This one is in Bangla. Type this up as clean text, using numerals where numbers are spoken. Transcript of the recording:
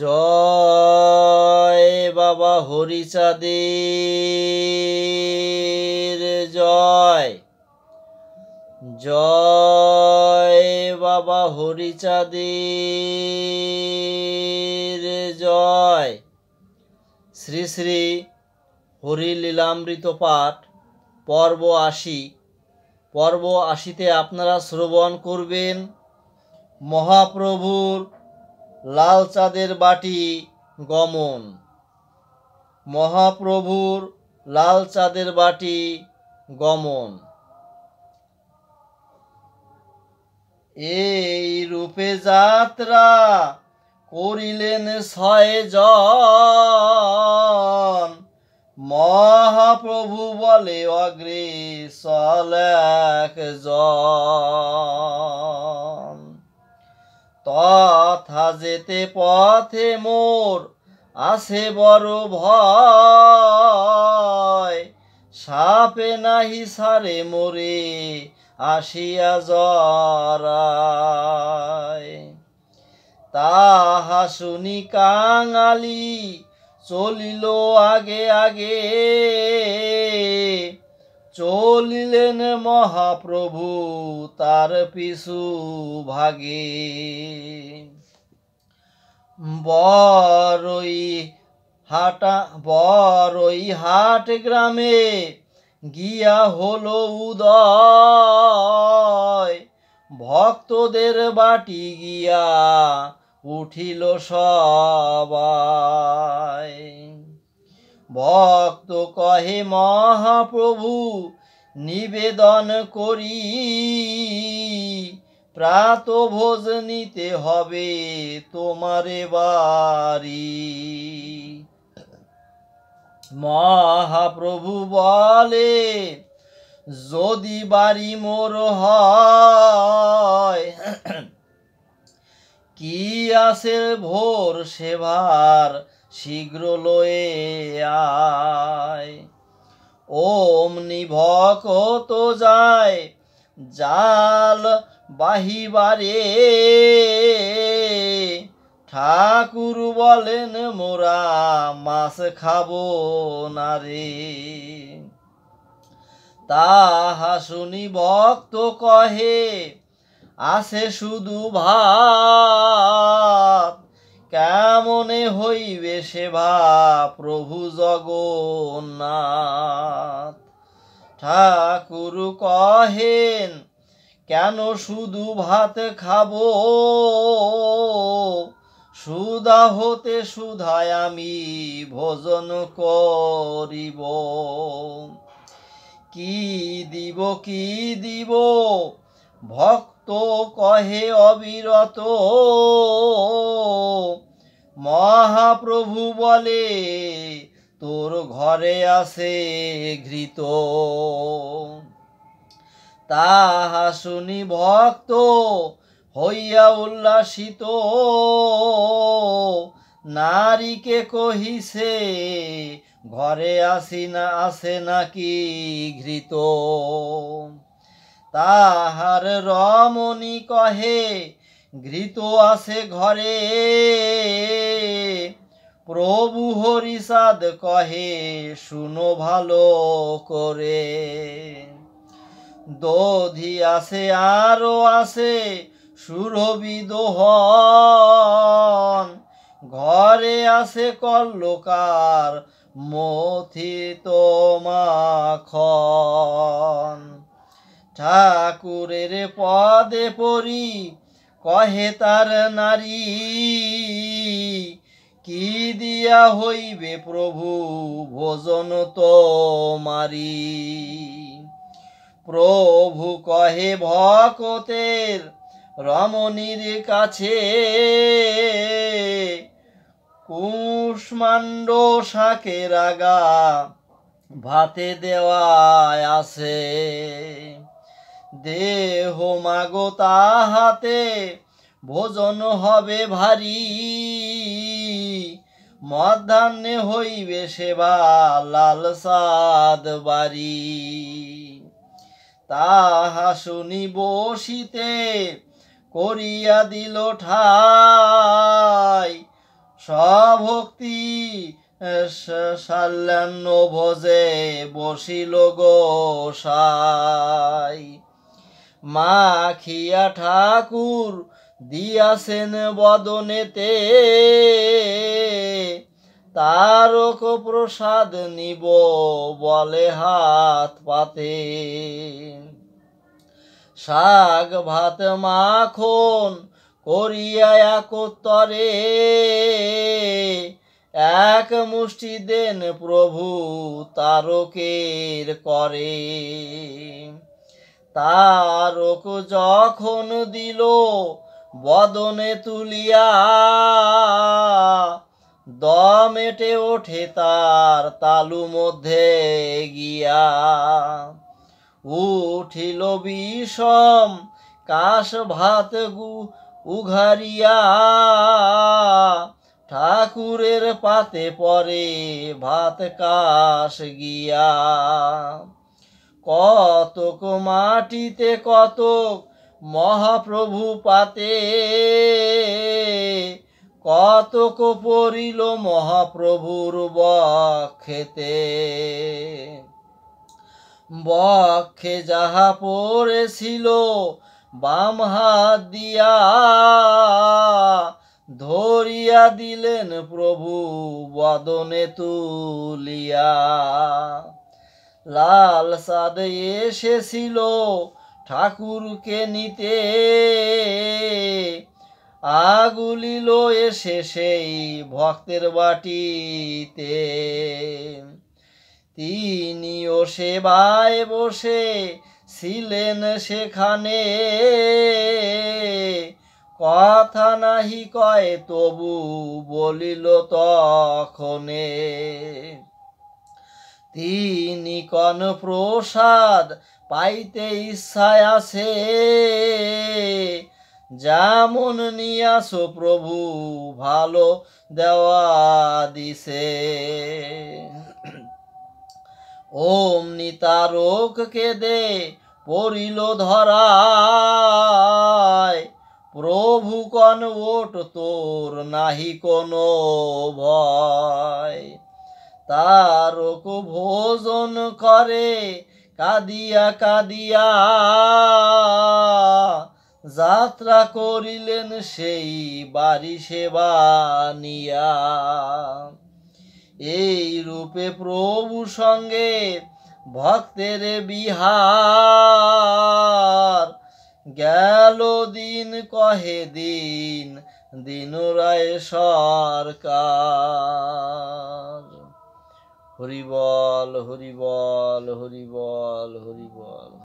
জয় বাবা হরিচাঁদের জয়। জয় বাবা হরিচাঁদের জয়। শ্রী শ্রী হরিলীলামৃত পাঠ পর্ব ৮০। পর্ব ৮০তে আপনারা শ্রবণ করবেন মহাপ্রভুর লাল চাঁদের বাটি গমন। মহাপ্রভুর লাল চাঁদের বাটি গমন। এই রূপে যাত্রা করিলেন ৬ জন, মহাপ্রভু বলে অগ্রসর একজন। তথা যেতে পথে মোর আছে বড় ভয়, সাপে নাহি সারে মোরে আসিয়া জড়ায়। তাহা শুনি কাঙালি চলিল আগে আগে, চলিলেন মহাপ্রভু তার পিছু ভাগে। বড়ইহাট গ্রামে গিয়া হলো উদয়, ভক্তদের বাটি গিয়া উঠিল সবাই। ভক্ত কহে মহাপ্রভু নিবেদন করি, প্রাত ভোজ নিতে হবে তোমারে বাড়ি। মহাপ্রভু বলে যদি বাড়ি মোর হয়, কি আছে ভোর সেবার শীঘ্র লয়ে আয়। অমনি ভক্ত যায় জাল বাহিবারে, ঠাকুর বলেন মোরা মাছ খাবো না রে। তাহা শুনি ভক্ত কহে আছে শুধু ভাত, কেমনে হইবে সেবা প্রভু জগন্নাথ। ঠাকুর কহেন কেন শুধু ভাত খাবো, সুধা হতে সুধায় আমি ভোজন করিব। কি দিব ভক্ত কহে অবিরত, মহাপ্রভু বলে তোর ঘরে আছে ঘৃত। তাহা শুনি ভক্ত হইয়া উল্লাসিত, নারীকে কহিছে ঘরে আছে নাকি ঘৃত। তাহার রমণী কহে ঘৃত আছে ঘরে, প্রভু হরিচাঁদ কহে শুনো ভালো করে। দধি আছে আরো আছে সুরভি দোহন, ঘরে আছে কল্লকার মথিত মাখন। ঠাকুরের পদে পড়ি কহে তার নারী, কি দিয়া হইবে প্রভু ভোজন তোমারি। প্রভু কহে ভক্তের রমণীর কাছে, কুষ্মাণ্ড শাকের আগা ভাতে দেওয়া আছে। দেহ মাগো তাহাতে ভোজন হবে ভারী, মধ্যাহ্নে হইবে সেবা লাল চাঁদ বাড়ি। তাহা শুনি বসিতে করিয়া দিল ঠাই, স্বভক্তি সাল্লান্ন ভোজে বসিল গোসাই। মাখিয়া ঠাকুর দিয়াছেন বদনেতে, তারক প্রসাদ নিব বলে হাত পাতে। শাক ভাত মাখন করিয়া একতরে, এক মুষ্টি দেন প্রভু তারকের করে। তারক যখন দিল বদনে তুলিয়া, দমেটে ওঠে তার তালু মধ্যে গিয়া। উঠিল বিষম কাশ ভাত উঘারিয়া, ঠাকুরের পাতে পরে ভাত কাশ গিয়া। কতক মাটিতে কতক মহাপ্রভু পাতে, কতক পড়িল মহাপ্রভুর বক্ষেতে। বক্ষে যাহা পড়েছিল বাম হাত দিয়া, ধরিয়া দিলেন প্রভু বদনে তুলিয়া। লাল সাদ এসেছিল ঠাকুরকে নিতে, আগুলিল এসে সেই ভক্তের বাটিতে। তিনিও সেবায় বসে ছিলেন সেখানে, কথা নাহি কয় তবু বলিল তখনে। তিনি কন প্রসাদ পাইতে ইচ্ছায় আছে, যেমন নিয়াসো প্রভু ভালো দেওয়া দিছে। অমনি তারক কেঁদে পড়িল ধরায়, প্রভু কন ওঠ তোর নাহি কোনো ভয়। তারক ভোজন করে কাঁদিয়া কাঁদিয়া, যাত্রা করিলেন সেই বাড়ি সেবা নিয়া। এই রূপে প্রভু সঙ্গে ভক্তের বিহার, গেল দিন কহে দিন দিনুরায় সরকার। হরি বল হরি বল হরি বল হরি বল।